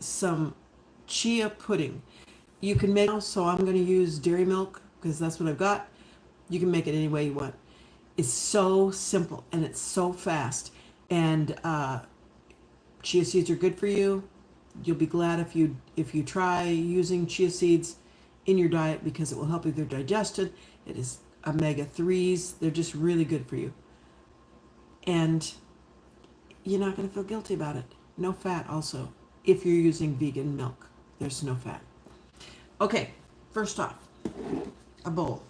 some chia pudding. You can make, so I'm going to use dairy milk because that's what I've got. You can make it any way you want. It's so simple and it's so fast. And chia seeds are good for you. You'll be glad if you try using chia seeds in your diet because it will help with your digestion. It is omega-3s. They're just really good for you. And you're not going to feel guilty about it. No fat also. If you're using vegan milk, there's no fat. Okay, first off, a bowl.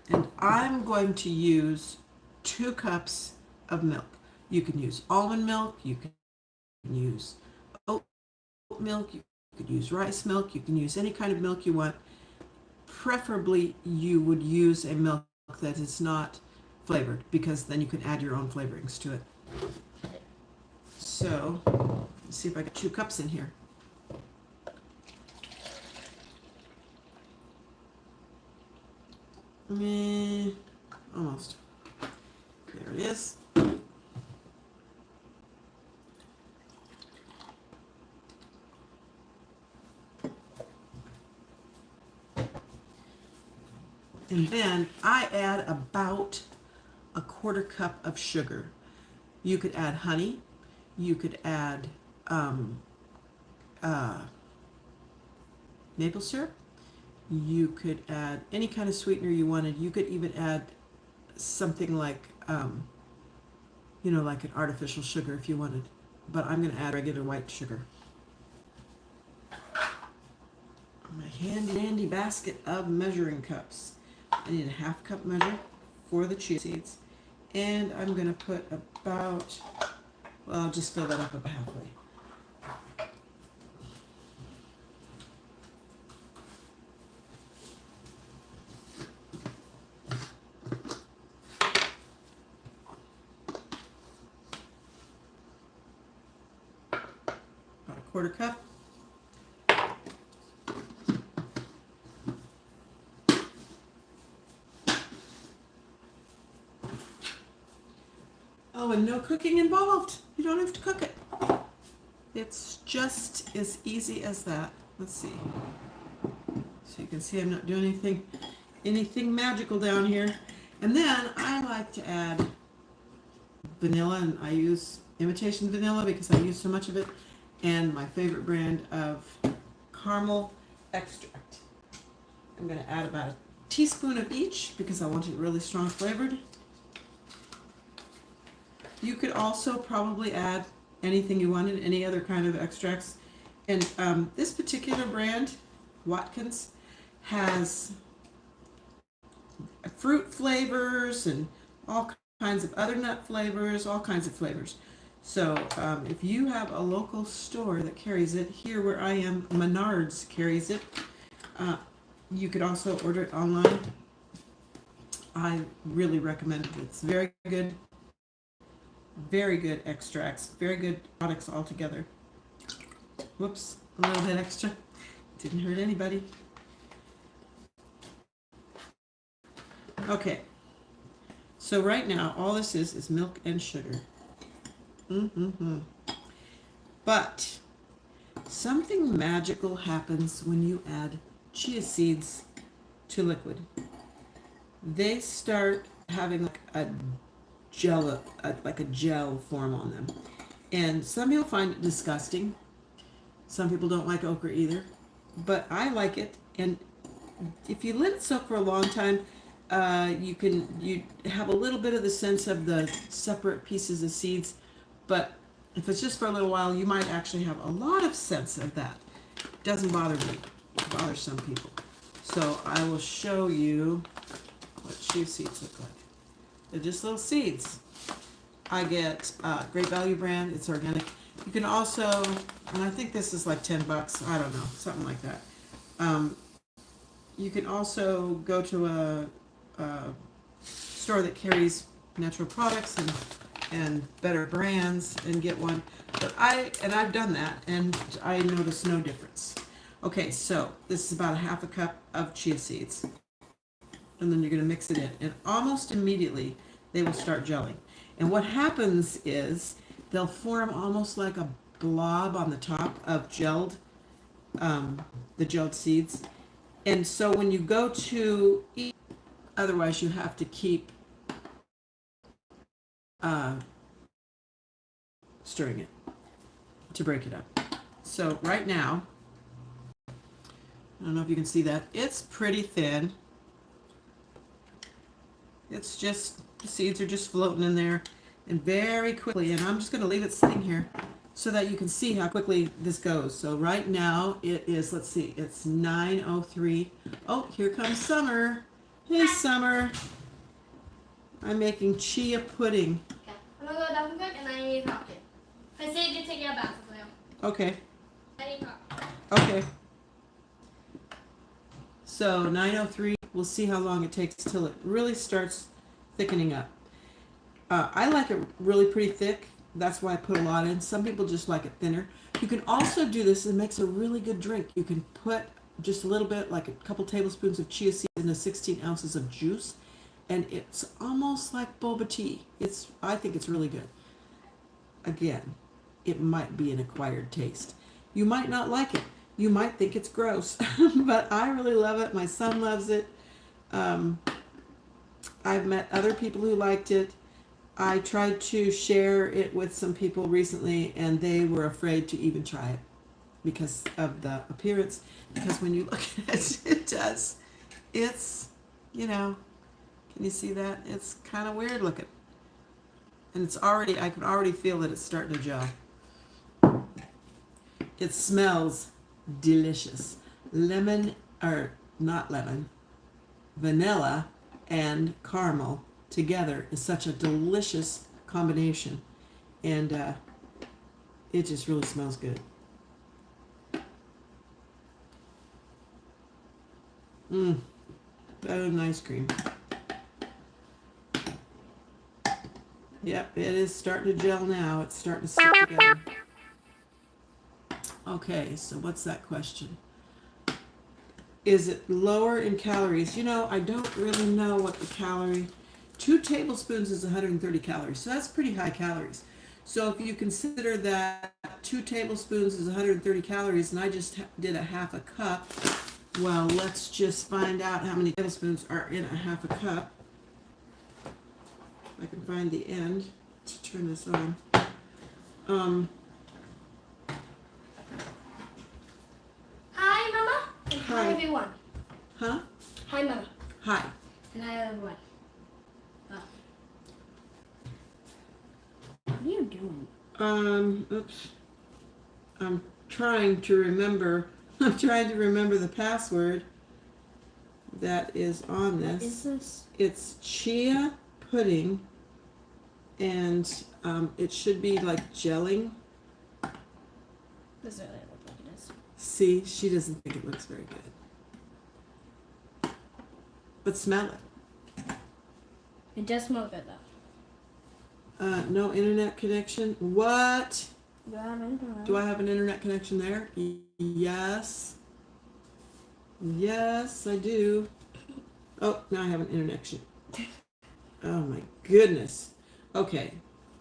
And I'm going to use 2 cups of milk. You can use almond milk, you can use oat milk, you could use rice milk, you can use any kind of milk you want. Preferably, you would use a milk that is not flavored because then you can add your own flavorings to it. So, let's see if I get 2 cups in here. Almost. There it is. And then I add about a 1/4 cup of sugar. You could add honey. You could add maple syrup. You could add any kind of sweetener you wanted. You could even add something like, like an artificial sugar if you wanted. But I'm going to add regular white sugar. My handy dandy basket of measuring cups. I need a 1/2 cup measure for the chia seeds. And I'm going to put about, I'll just fill that up about halfway. About a 1/4 cup. Oh, and no cooking involved. You don't have to cook it. It's just as easy as that. Let's see. So you can see I'm not doing anything magical down here. And then I like to add vanilla, and I use imitation vanilla because I use so much of it, and my favorite brand of caramel extract. I'm going to add about a teaspoon of each because I want it really strong flavored. You could also probably add anything you wanted, any other kind of extracts. And this particular brand, Watkins, has fruit flavors and all kinds of other nut flavors, all kinds of flavors. So if you have a local store that carries it, here where I am, Menards carries it. You could also order it online. I really recommend it. It's very good. Very good extracts, very good products altogether. Whoops, a little bit extra. Didn't hurt anybody. Okay, so right now all this is milk and sugar. But something magical happens when you add chia seeds to liquid. They start having like a gel form on them. And some people find it disgusting. Some people don't like okra either. But I like it. And if you let it soak for a long time, you have a little bit of the sense of the separate pieces of seeds. But if it's just for a little while, you might actually have a lot of sense of that. It doesn't bother me. It bothers some people. So I will show you what chia seeds look like. They're just little seeds. I get Great Value brand. It's organic. You can also, and I think this is like $10. I don't know, something like that. You can also go to a store that carries natural products and better brands and get one. But I've done that and I notice no difference. Okay, so this is about a 1/2 cup of chia seeds. And then you're going to mix it in. And almost immediately, they will start gelling. And what happens is they'll form almost like a blob on the top of the gelled seeds. And so when you go to eat, otherwise you have to keep stirring it to break it up. So right now, I don't know if you can see that, it's pretty thin. It's just, the seeds are just floating in there, and very quickly, and I'm just going to leave it sitting here so that you can see how quickly this goes. So right now it is, let's see, it's 9:03. Oh, here comes Summer. Hey, Summer. I'm making chia pudding. Okay. I'm gonna go down quick and I need talking. I say you take your bath with you. Okay. I need talk. Okay. So 9:03, we'll see how long it takes till it really starts thickening up. I like it really pretty thick. That's why I put a lot in. Some people just like it thinner. You can also do this, it makes a really good drink. You can put just a little bit, like a couple tablespoons of chia seeds into 16 ounces of juice, and it's almost like boba tea. I think it's really good. Again, it might be an acquired taste. You might not like it. You might think it's gross, but I really love it. My son loves it. I've met other people who liked it. I tried to share it with some people recently, and they were afraid to even try it because of the appearance. Because when you look at it, it does. It's, can you see that? It's kind of weird looking. And I can already feel that it's starting to gel. It smells delicious. Vanilla and caramel together is such a delicious combination, and it just really smells good. Better than ice cream. Yep, it is starting to gel now. It's starting to stick together. Okay, so what's that question? Is it lower in calories? I don't really know what the calorie. 2 tablespoons is 130 calories, so that's pretty high calories. So if you consider that 2 tablespoons is 130 calories, and I just did a half a cup, well, let's just find out how many tablespoons are in a half a cup. If I can find the end to turn this on. Hi, Mama. And hi, everyone. Huh? Hi, Mama. Hi. And hi, everyone. What are you doing? Oops. I'm trying to remember the password that is on this. What is this? It's chia pudding, and it should be like gelling. This is really what it is. See, she doesn't think it looks very good. But smell it. It does smell good, though. No internet connection. What? Do I have internet? Do I have an internet connection there? Yes. Yes, I do. Oh, now I have an internet connection. Oh my goodness. Okay,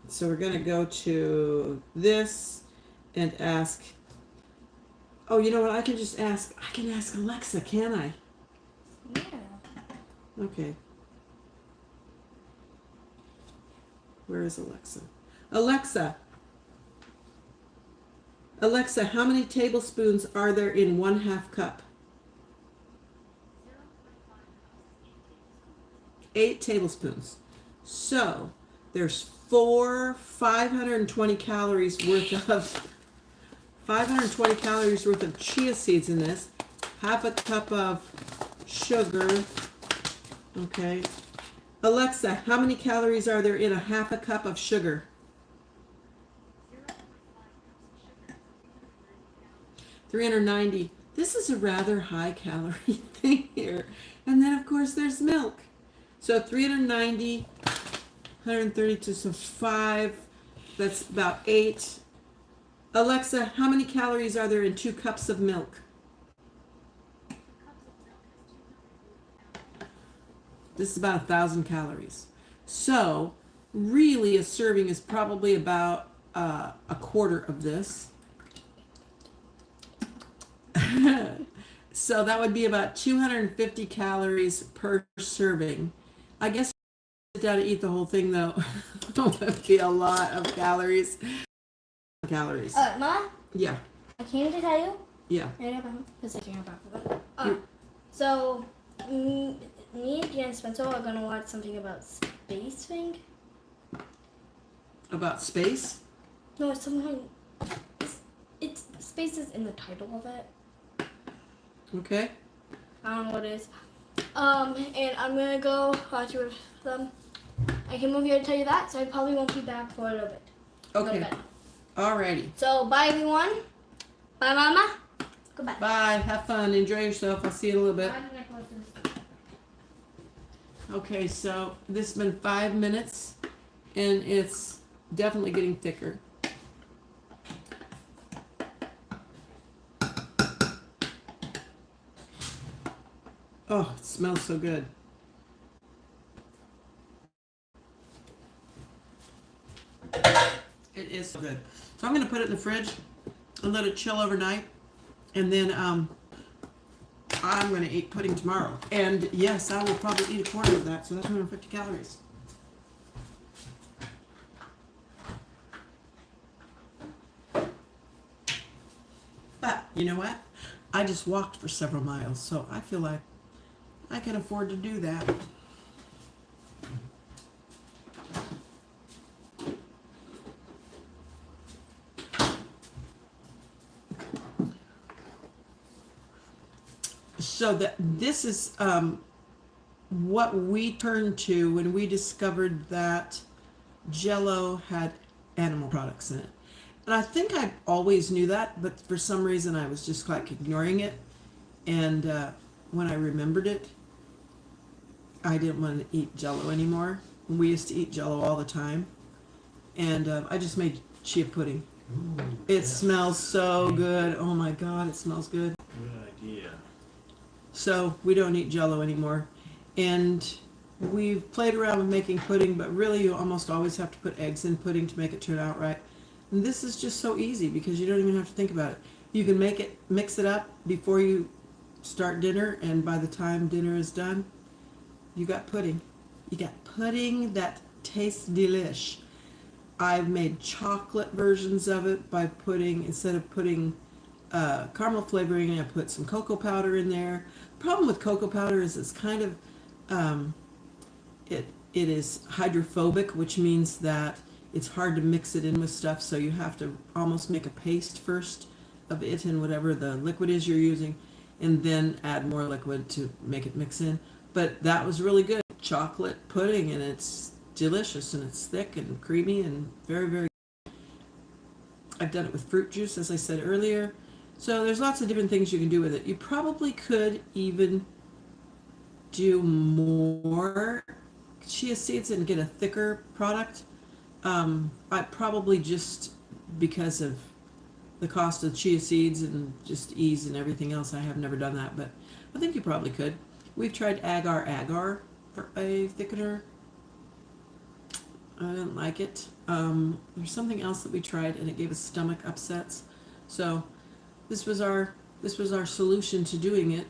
so we're going to go to this and ask. Oh, you know what? I can ask Alexa, can I? Yeah. Okay. Where is Alexa? Alexa, how many tablespoons are there in 1/2 cup? 8 tablespoons. So there's 520 calories worth of chia seeds in this. Half a cup of sugar. Okay. Alexa, how many calories are there in a half a cup of sugar? 390. This is a rather high calorie thing here. And then of course there's milk. So 390, 132, so 5, that's about 8. Alexa, how many calories are there in 2 cups of milk? This is about 1,000 calories. So really a serving is probably about a quarter of this. So that would be about 250 calories per serving. I guess if you sit down to eat the whole thing though, it would be a lot of calories. Calories. Ma, Yeah. I came to tell you. Yeah. Because I came about for that. So, me and Spencer are gonna watch something about space thing. About space? No, it's something. It's space is in the title of it. Okay. I don't know what it is. And I'm gonna go watch it with them. I came over here to tell you that, so I probably won't be back for a little bit. Okay. Alrighty. So bye everyone. Bye Mama. Goodbye. Bye. Have fun. Enjoy yourself. I'll see you in a little bit. Okay, so this has been 5 minutes, and it's definitely getting thicker. Oh, it smells so good. It is so good. So I'm going to put it in the fridge and let it chill overnight, and then I'm going to eat pudding tomorrow. And yes, I will probably eat a quarter of that, so that's 150 calories. But you know what? I just walked for several miles, so I feel like I can afford to do that. So this is what we turned to when we discovered that Jell-O had animal products in it. And I think I always knew that, but for some reason I was just like ignoring it. And when I remembered it, I didn't want to eat Jell-O anymore. We used to eat Jell-O all the time. And I just made chia pudding. Ooh, It smells so good. Oh my God, it smells good. Good idea. So we don't eat Jell-O anymore. And we've played around with making pudding, but really you almost always have to put eggs in pudding to make it turn out right. And this is just so easy because you don't even have to think about it. You can make it, mix it up before you start dinner, and by the time dinner is done, you got pudding. You got pudding that tastes delish. I've made chocolate versions of it by putting, instead of putting caramel flavoring, I put some cocoa powder in there. Problem with cocoa powder is it's kind of, it is hydrophobic, which means that it's hard to mix it in with stuff, so you have to almost make a paste first of it and whatever the liquid is you're using, and then add more liquid to make it mix in. But that was really good. Chocolate pudding, and it's delicious, and it's thick and creamy and very, very good. I've done it with fruit juice, as I said earlier. So there's lots of different things you can do with it. You probably could even do more chia seeds and get a thicker product. I probably just, because of the cost of chia seeds and just ease and everything else, I have never done that, but I think you probably could. We've tried agar for a thickener. I didn't like it. There's something else that we tried and it gave us stomach upsets. So this was our solution to doing it.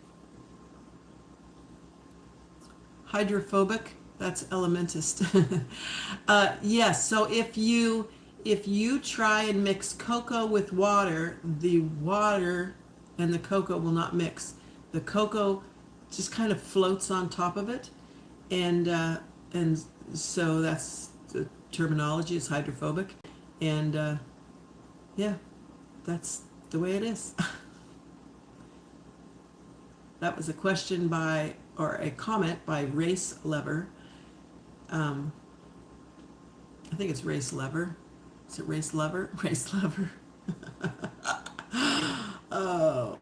Hydrophobic, that's elementist. Yes, so if you try and mix cocoa with water, the water and the cocoa will not mix. The cocoa just kind of floats on top of it, and so that's the terminology, is hydrophobic, and yeah, that's the way it is. That was a question by, or a comment by Race Lever. I think it's Race Lever. Is it Race Lever? Race Lever. Oh.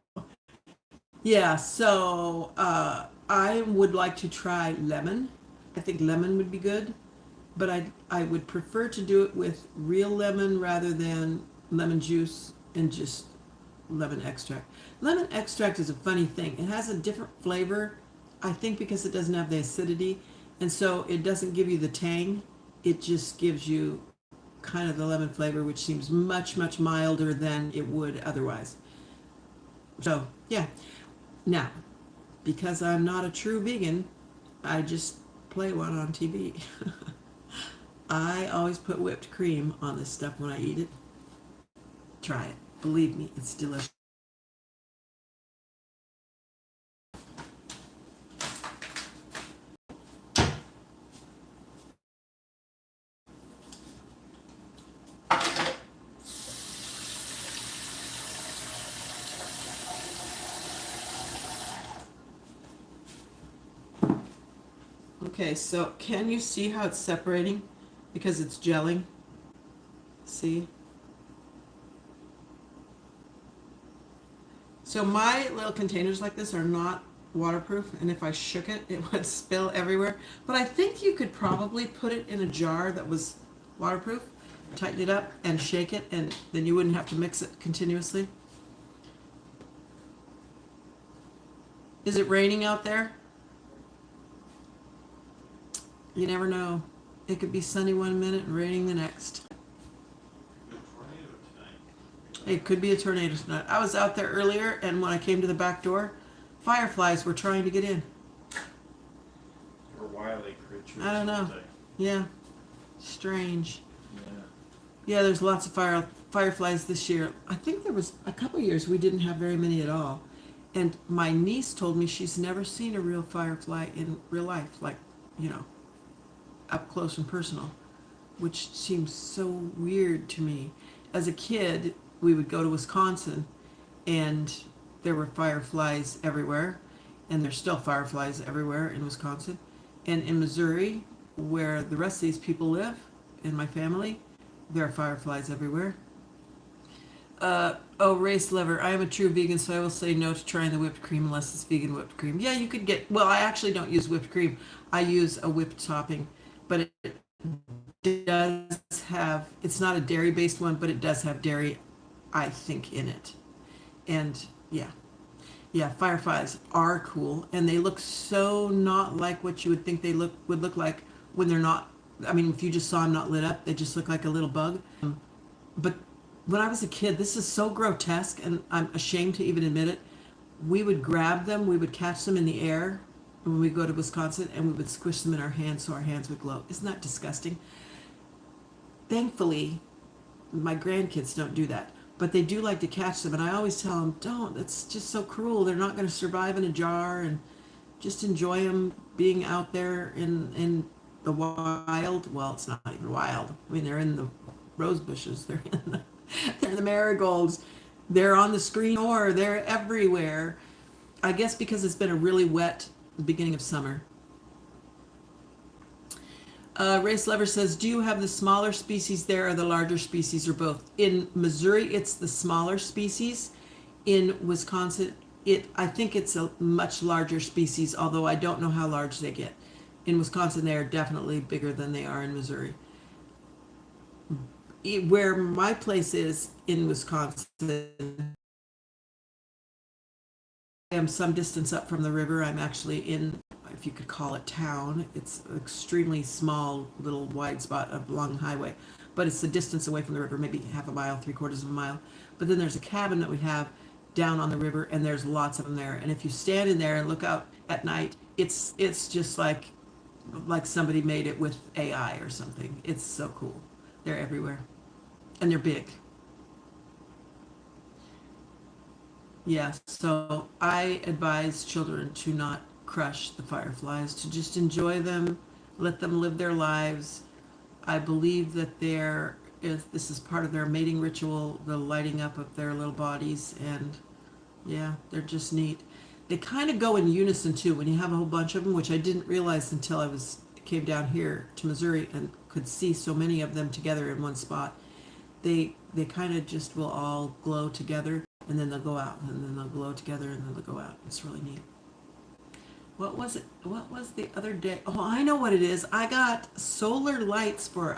Yeah, so I would like to try lemon. I think lemon would be good, but I would prefer to do it with real lemon rather than lemon juice and just lemon extract. Lemon extract is a funny thing. It has a different flavor, I think, because it doesn't have the acidity, and so it doesn't give you the tang. It just gives you kind of the lemon flavor, which seems much, much milder than it would otherwise. So, yeah. Now, because I'm not a true vegan, I just play one on TV. I always put whipped cream on this stuff when I eat it. Try it. Believe me, it's delicious. Okay, so can you see how it's separating? Because it's gelling. See? So my little containers like this are not waterproof, and if I shook it, it would spill everywhere. But I think you could probably put it in a jar that was waterproof, tighten it up, and shake it, and then you wouldn't have to mix it continuously. Is it raining out there? You never know. It could be sunny one minute and raining the next. It could be a tornado tonight. I was out there earlier, and when I came to the back door, fireflies were trying to get in. Or wily creatures. I don't know. Yeah. Strange. Yeah. Yeah, there's lots of fireflies this year. I think there was a couple years we didn't have very many at all. And my niece told me she's never seen a real firefly in real life, like, up close and personal, which seems so weird to me. As a kid, we would go to Wisconsin, and there were fireflies everywhere, and there's still fireflies everywhere in Wisconsin. And in Missouri, where the rest of these people live, in my family, there are fireflies everywhere. Race lover, I am a true vegan, so I will say no to trying the whipped cream unless it's vegan whipped cream. Yeah, you could get, well, I actually don't use whipped cream. I use a whipped topping, but it does have, it's not a dairy-based one, but it does have dairy, I think, in it. And yeah, fireflies are cool, and they look so not like what you would think they would look like when they're not. I mean, if you just saw them not lit up, they just look like a little bug. But when I was a kid, this is so grotesque, and I'm ashamed to even admit it. We would grab them, we would catch them in the air when we go to Wisconsin, and we would squish them in our hands so our hands would glow. Isn't that disgusting? Thankfully, my grandkids don't do that, but they do like to catch them, and I always tell them, don't, it's just so cruel. They're not going to survive in a jar, and just enjoy them being out there in the wild. Well, it's not even wild. I mean, they're in the rose bushes. They're in the marigolds. They're on the screen, or they're everywhere. I guess because it's been a really wet beginning of summer. Race Lover says, do you have the smaller species there or the larger species, or both? In Missouri, it's the smaller species. In Wisconsin, I think it's a much larger species, although I don't know how large they get. In Wisconsin, they are definitely bigger than they are in Missouri. Where my place is in Wisconsin, I am some distance up from the river. I'm actually in, if you could call it town. It's an extremely small little wide spot along the highway, but it's the distance away from the river, maybe half a mile, 3/4 of a mile. But then there's a cabin that we have down on the river, and there's lots of them there. And if you stand in there and look out at night, it's just like somebody made it with AI or something. It's so cool. They're everywhere, and they're big. Yeah, so I advise children to not crush the fireflies, to just enjoy them, let them live their lives. I believe that this is part of their mating ritual, the lighting up of their little bodies, and yeah, they're just neat. They kind of go in unison too when you have a whole bunch of them, which I didn't realize until I came down here to Missouri and could see so many of them together in one spot. They kind of just will all glow together, and then they'll go out, and then they'll glow together, and then they'll go out. It's really neat. What was it? What was the other day? Oh, I know what it is. I got solar lights for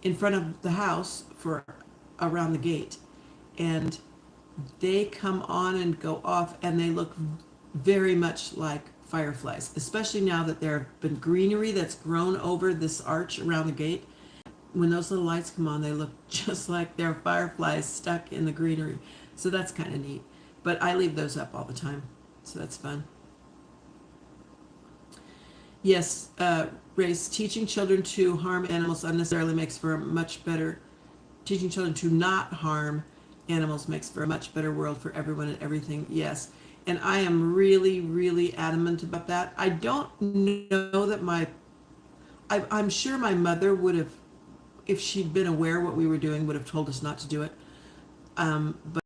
in front of the house for around the gate, and they come on and go off, and they look very much like fireflies, especially now that there have been greenery that's grown over this arch around the gate. when those little lights come on, they look just like they're fireflies stuck in the greenery. So that's kind of neat. But I leave those up all the time, so that's fun. Yes, Race, teaching children to harm animals unnecessarily makes for a much better, teaching children to not harm animals makes for a much better world for everyone and everything. Yes. And I am really, really adamant about that. I don't know that I'm sure my mother would have, if she'd been aware what we were doing, would have told us not to do it. But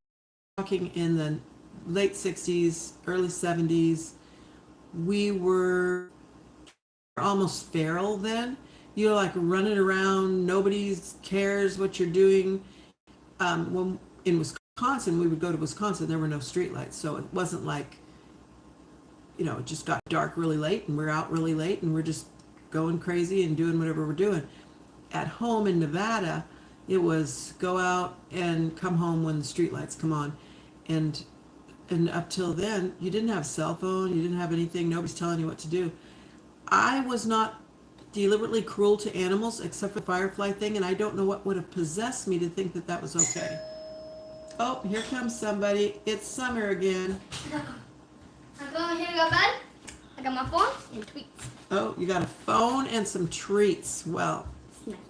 talking in the late 60s, early 70s, we were almost feral then. You're like running around, nobody cares what you're doing. When in Wisconsin, we would go to Wisconsin, there were no streetlights, so it wasn't like, it just got dark really late and we're out really late and we're just going crazy and doing whatever we're doing. At home in Nevada, it was go out and come home when the streetlights come on. And up till then, you didn't have a cell phone, you didn't have anything, nobody's telling you what to do. I was not deliberately cruel to animals except for the firefly thing, and I don't know what would have possessed me to think that that was okay. Oh, here comes somebody. It's summer again. I'm going here to go to bed. I got my phone and tweets. Oh, you got a phone and some treats. Well,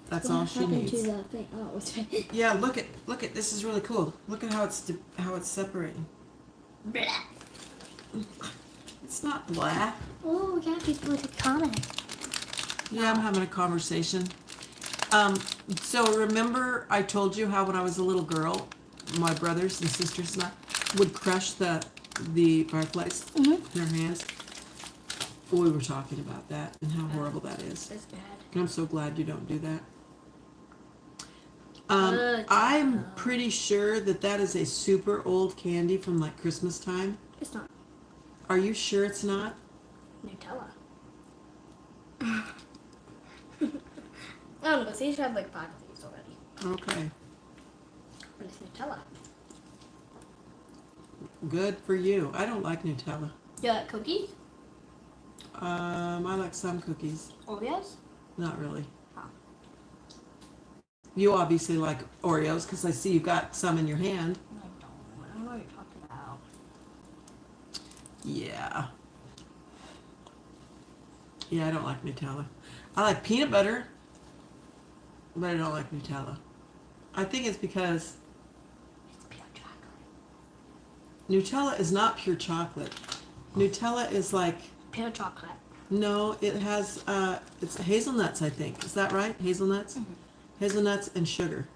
that's all she needs. Yeah, look at this is really cool. Look at how it's separating. Blah. It's not blah. Oh, yeah, people to comment. Yeah, I'm having a conversation. So remember I told you how when I was a little girl, my brothers and sisters and I would crush the fireflies in their hands? We were talking about that and how horrible that is. It's bad. And I'm so glad you don't do that. I'm pretty sure that is a super old candy from like Christmas time. It's not. Are you sure it's not? Nutella. I don't know, they should have like 5 of these already. Okay. But it's Nutella. Good for you. I don't like Nutella. You like cookies? I like some cookies. Oreos? Not really. Oh. You obviously like Oreos because I see you've got some in your hand. I don't. I don't know what you're talking about. Yeah. Yeah, I don't like Nutella. I like peanut butter, but I don't like Nutella. I think it's because It's pure chocolate. Nutella is not pure chocolate. Nutella is like, Pure chocolate. no, it has, it's hazelnuts, I think. Is that right? Hazelnuts? Mm-hmm. Hazelnuts and sugar.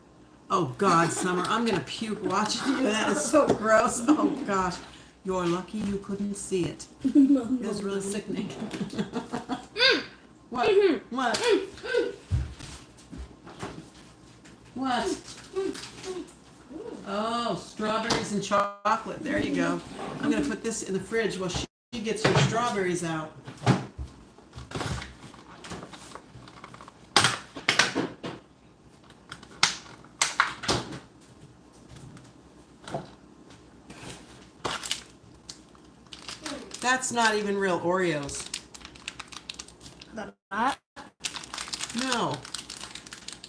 Oh, God, Summer, I'm going to puke watching you. That is so gross. Oh, gosh. You're lucky you couldn't see it. It was really sickening. What? What? What? Oh, strawberries and chocolate. There you go. I'm going to put this in the fridge while she gets her strawberries out. That's not even real Oreos. But not. No.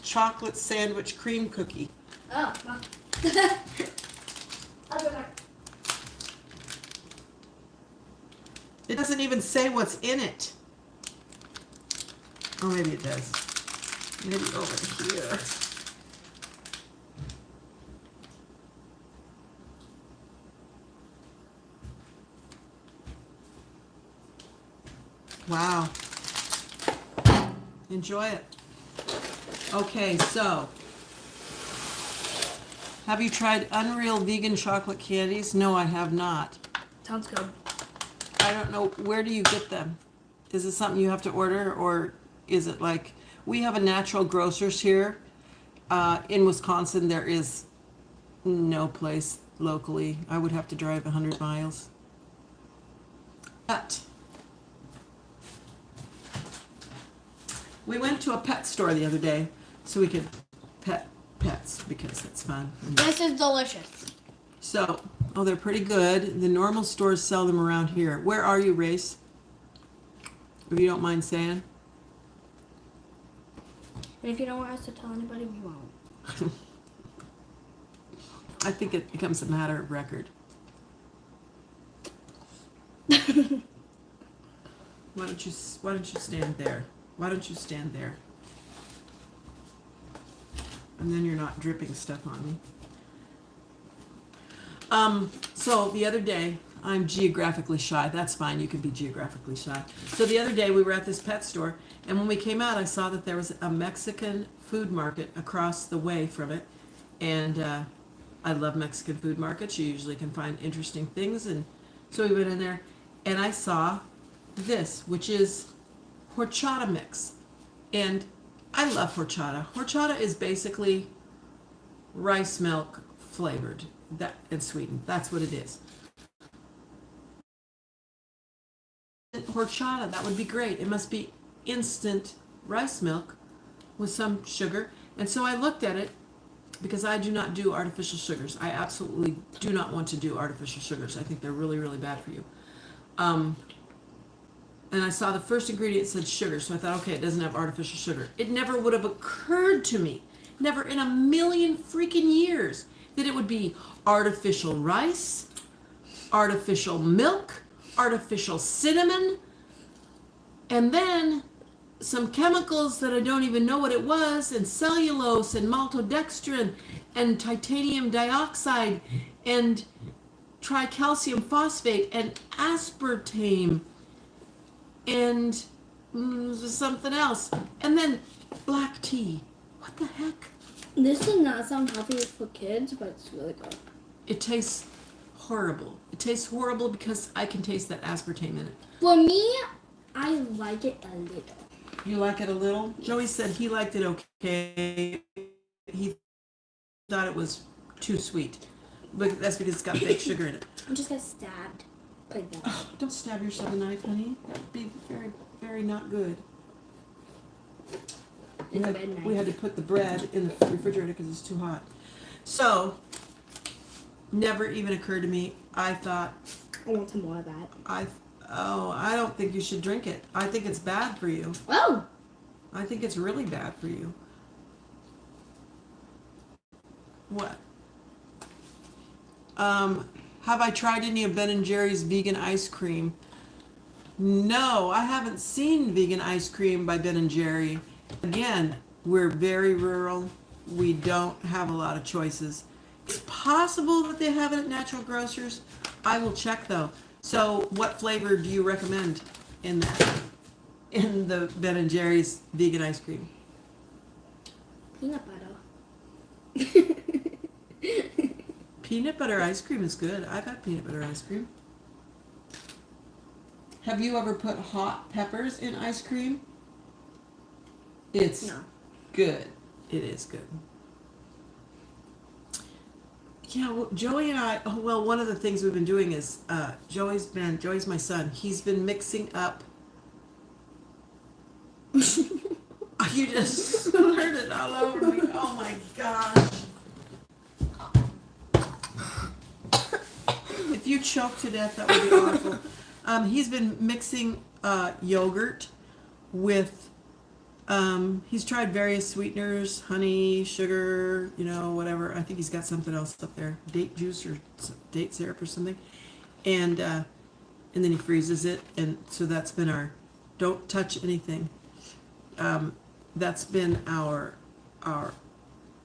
Chocolate sandwich cream cookie. Oh, well. I'll go back. It doesn't even say what's in it. Oh, maybe it does. Maybe over here. Wow. Enjoy it. Okay, so have you tried Unreal vegan chocolate candies? No, I have not. Sounds good. I don't know, where do you get them? Is it something you have to order, or is it like, we have a natural grocers here. In Wisconsin, there is no place locally. I would have to drive 100 miles. But we went to a pet store the other day so we could pet pets because that's fun. This is delicious. So, oh, they're pretty good. The normal stores sell them around here. Where are you, Race? If you don't mind saying. And if you don't want us to tell anybody, we won't. I think it becomes a matter of record. Why don't you stand there? Why don't you stand there? And then you're not dripping stuff on me. So the other day, I'm geographically shy. That's fine. You can be geographically shy. So the other day we were at this pet store, and when we came out, I saw that there was a Mexican food market across the way from it. And I love Mexican food markets. You usually can find interesting things. And so we went in there, and I saw this, which is horchata mix. And I love horchata. Horchata is basically rice milk flavored and sweetened. That's what it is. Horchata, that would be great. It must be instant rice milk with some sugar. And so I looked at it because I do not do artificial sugars. I absolutely do not want to do artificial sugars. I think they're really, really bad for you. And I saw the first ingredient said sugar, so I thought, okay, it doesn't have artificial sugar. It never would have occurred to me, never in a million freaking years, that it would be artificial rice, artificial milk, artificial cinnamon, and then some chemicals that I don't even know what it was, and cellulose and maltodextrin and titanium dioxide and tricalcium phosphate and aspartame and something else, and then black tea. What the heck? This does not sound healthy for kids, but it's really good. It tastes horrible. It tastes horrible because I can taste that aspartame in it. For me, I like it a little. You like it a little? Joey said he liked it okay. He thought it was too sweet. But that's because it's got fake sugar in it. I just got stabbed. Like that. Oh, don't stab yourself with a knife, honey. That would be very, very not good. We had to put the bread in the refrigerator because it's too hot. So, never even occurred to me. I thought, I want some more of that. I don't think you should drink it. I think it's bad for you. Oh! I think it's really bad for you. What? Have I tried any of Ben & Jerry's vegan ice cream? No, I haven't seen vegan ice cream by Ben & Jerry. Again, we're very rural. We don't have a lot of choices. It's possible that they have it at natural grocers. I will check though. So what flavor do you recommend in the Ben & Jerry's vegan ice cream? Peanut butter. Peanut butter ice cream is good. I've had peanut butter ice cream. Have you ever put hot peppers in ice cream? It's good. It is good. Yeah, well, Joey and I, one of the things we've been doing is, Joey's my son. He's been mixing up. You just slurred it all over me. Oh my gosh. If you choke to death, that would be awful. He's been mixing yogurt with, he's tried various sweeteners, honey, sugar, whatever. I think he's got something else up there, date juice or date syrup or something. And then he freezes it. And so that's been our, don't touch anything. That's been our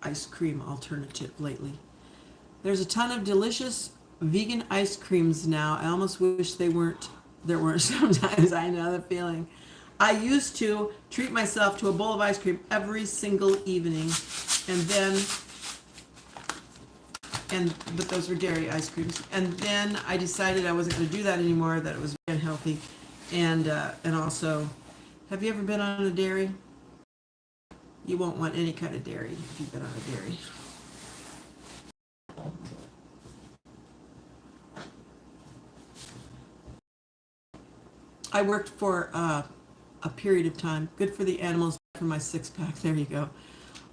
ice cream alternative lately. There's a ton of delicious vegan ice creams now. I almost wish there weren't sometimes. I know the feeling. I used to treat myself to a bowl of ice cream every single evening, but those were dairy ice creams. And then I decided I wasn't going to do that anymore, that it was very unhealthy. And also, have you ever been on a dairy? You won't want any kind of dairy if you've been on a dairy. I worked for a period of time. Good for the animals, for my six-pack. There you go.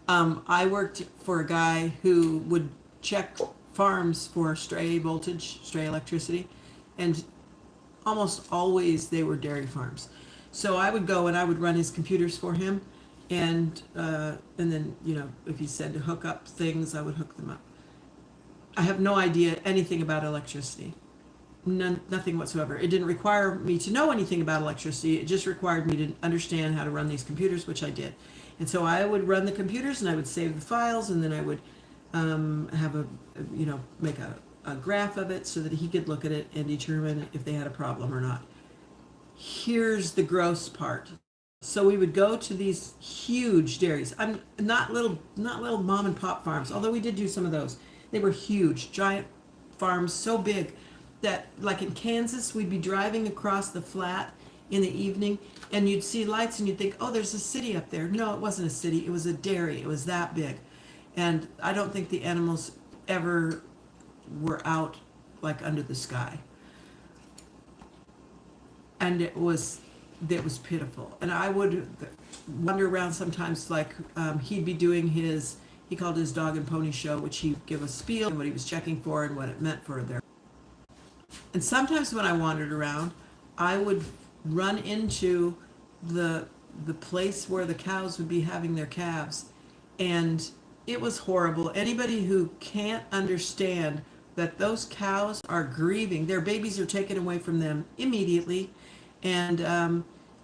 I worked for a guy who would check farms for stray voltage, stray electricity, and almost always they were dairy farms. So I would go and I would run his computers for him, And then, if he said to hook up things, I would hook them up. I have no idea anything about electricity. Nothing whatsoever. It didn't require me to know anything about electricity. It just required me to understand how to run these computers, which I did. And so I would run the computers and I would save the files, and then I would make a graph of it so that he could look at it and determine if they had a problem or not. Here's the gross part. So we would go to these huge dairies. I'm not little mom and pop farms, although we did do some of those. They were huge, giant farms, so big that, like in Kansas, we'd be driving across the flat in the evening and you'd see lights and you'd think, oh, there's a city up there. No, it wasn't a city. It was a dairy. It was that big. And I don't think the animals ever were out like under the sky. And it was pitiful. And I would wander around sometimes, like he'd be doing he called his dog and pony show, which he'd give a spiel and what he was checking for and what it meant for their. And sometimes when I wandered around, I would run into the place where the cows would be having their calves. And it was horrible. Anybody who can't understand that those cows are grieving, their babies are taken away from them immediately. And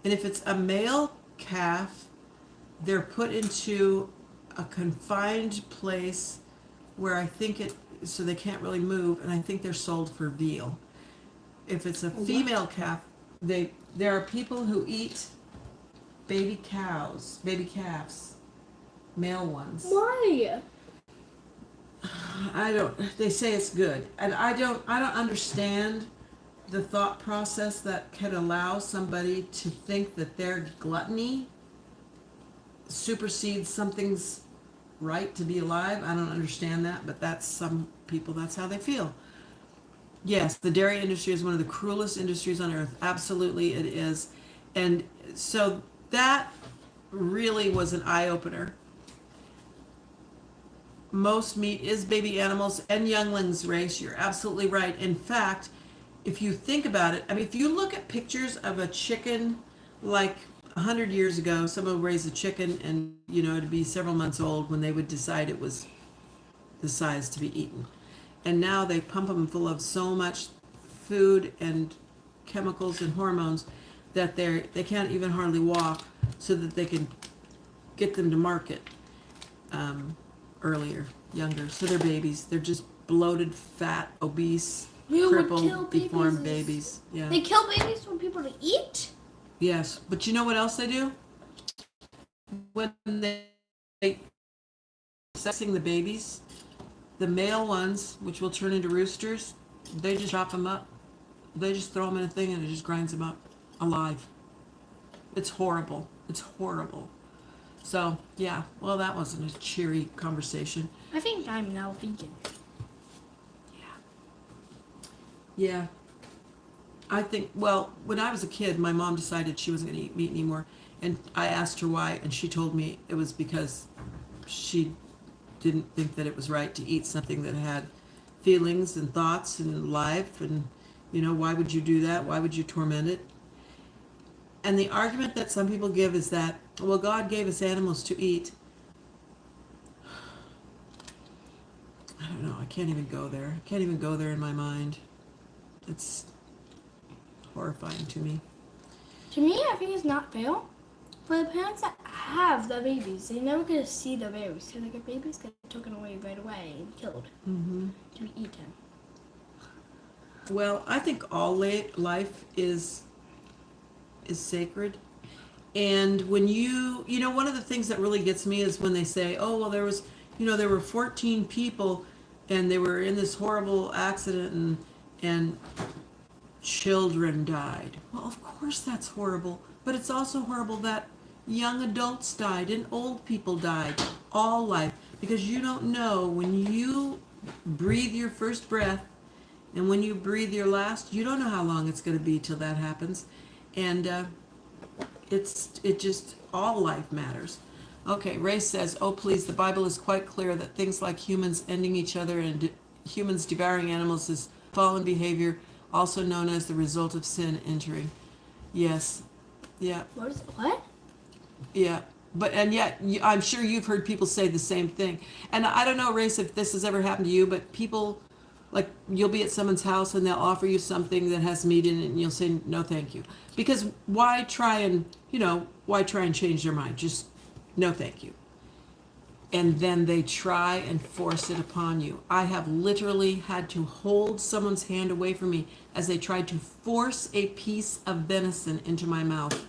if it's a male calf, they're put into a confined place where I think so they can't really move, and I think they're sold for veal. If it's a female calf, there are people who eat baby calves, male ones. Why? They say it's good, and I don't understand the thought process that can allow somebody to think that their gluttony supersedes something's right to be alive. I don't understand that, but that's some people, that's how they feel. Yes, the dairy industry is one of the cruelest industries on earth. Absolutely it is. And so that really was an eye-opener. Most meat is baby animals and younglings race. You're absolutely right. In fact, if you think about it, I mean, if you look at pictures of a chicken, like 100 years ago, someone would raise a chicken and, it'd be several months old when they would decide it was the size to be eaten. And now they pump them full of so much food and chemicals and hormones that they can't even hardly walk, so that they can get them to market younger. So they're babies. They're just bloated, fat, obese, crippled, deformed babies. Yeah. They kill babies for people to eat? Yes, but you know what else they do? When they sexing the babies, the male ones, which will turn into roosters, they just chop them up. They just throw them in a thing and it just grinds them up alive. It's horrible. It's horrible. So, yeah, well, that wasn't a cheery conversation. I think I'm now vegan. Yeah. I think, well, when I was a kid, my mom decided she wasn't going to eat meat anymore. And I asked her why, and she told me it was because she didn't think that it was right to eat something that had feelings and thoughts and life. And, why would you do that? Why would you torment it? And the argument that some people give is that, well, God gave us animals to eat. I don't know. I can't even go there. I can't even go there in my mind. It's horrifying to me. To me, I think it's not fair. For the parents that have the babies, they never get to see the babies. Because the babies get taken away right away and killed to be eaten. Well, I think all life is sacred. And when one of the things that really gets me is when they say, oh, well, there were 14 people and they were in this horrible accident and children died. Well, of course that's horrible, but it's also horrible that young adults died and old people died. All life, because you don't know when you breathe your first breath and when you breathe your last, you don't know how long it's going to be till that happens. And it just, all life matters. Okay, Ray says, oh please, the Bible is quite clear that things like humans ending each other and humans devouring animals is fallen behavior, also known as the result of sin entering. Yes. Yeah. What? Yeah. But and yet I'm sure you've heard people say the same thing. And I don't know, Race, if this has ever happened to you, but people, like, you'll be at someone's house and they'll offer you something that has meat in it and you'll say no thank you, because why try and change their mind? Just no thank you. And then they try and force it upon you. I have literally had to hold someone's hand away from me as they tried to force a piece of venison into my mouth.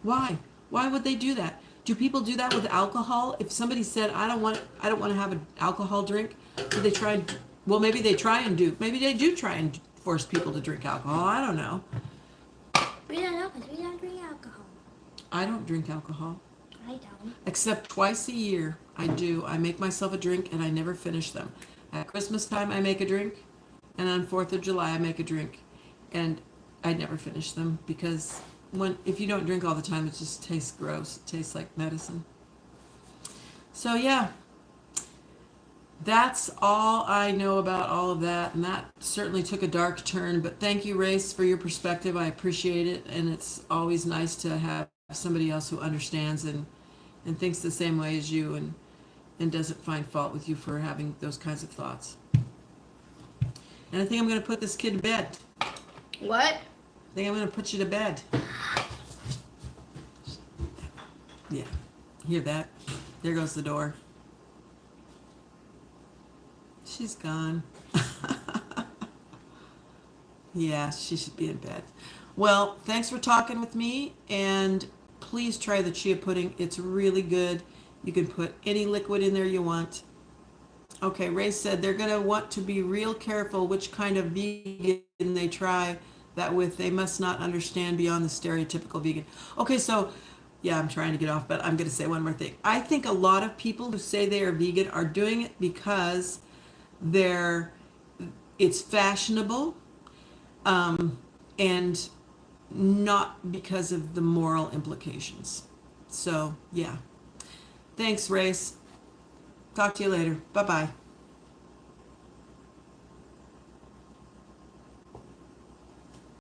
Why? Why would they do that? Do people do that with alcohol? If somebody said, I don't want to have an alcohol drink, do they try and, well, maybe they try and do, maybe they do try and force people to drink alcohol. I don't know. We don't know because we don't drink alcohol. I don't drink alcohol. I don't. Except twice a year, I do. I make myself a drink and I never finish them. At Christmas time, I make a drink, and on 4th of July, I make a drink, and I never finish them because if you don't drink all the time, it just tastes gross. It tastes like medicine. So yeah, that's all I know about all of that, and that certainly took a dark turn. But thank you, Race, for your perspective. I appreciate it, and it's always nice to have somebody else who understands and thinks the same way as you and doesn't find fault with you for having those kinds of thoughts. And I think I'm going to put this kid to bed. What? I think I'm going to put you to bed. Yeah. Hear that? There goes the door. She's gone. Yeah, she should be in bed. Well, thanks for talking with me, and please try the chia pudding. It's really good. You can put any liquid in there you want. Okay, Ray said they're going to want to be real careful which kind of vegan they try that with. They must not understand beyond the stereotypical vegan. Okay, so yeah, I'm trying to get off, but I'm going to say one more thing. I think a lot of people who say they are vegan are doing it because it's fashionable, and not because of the moral implications. So yeah. Thanks, Race. Talk to you later. Bye-bye.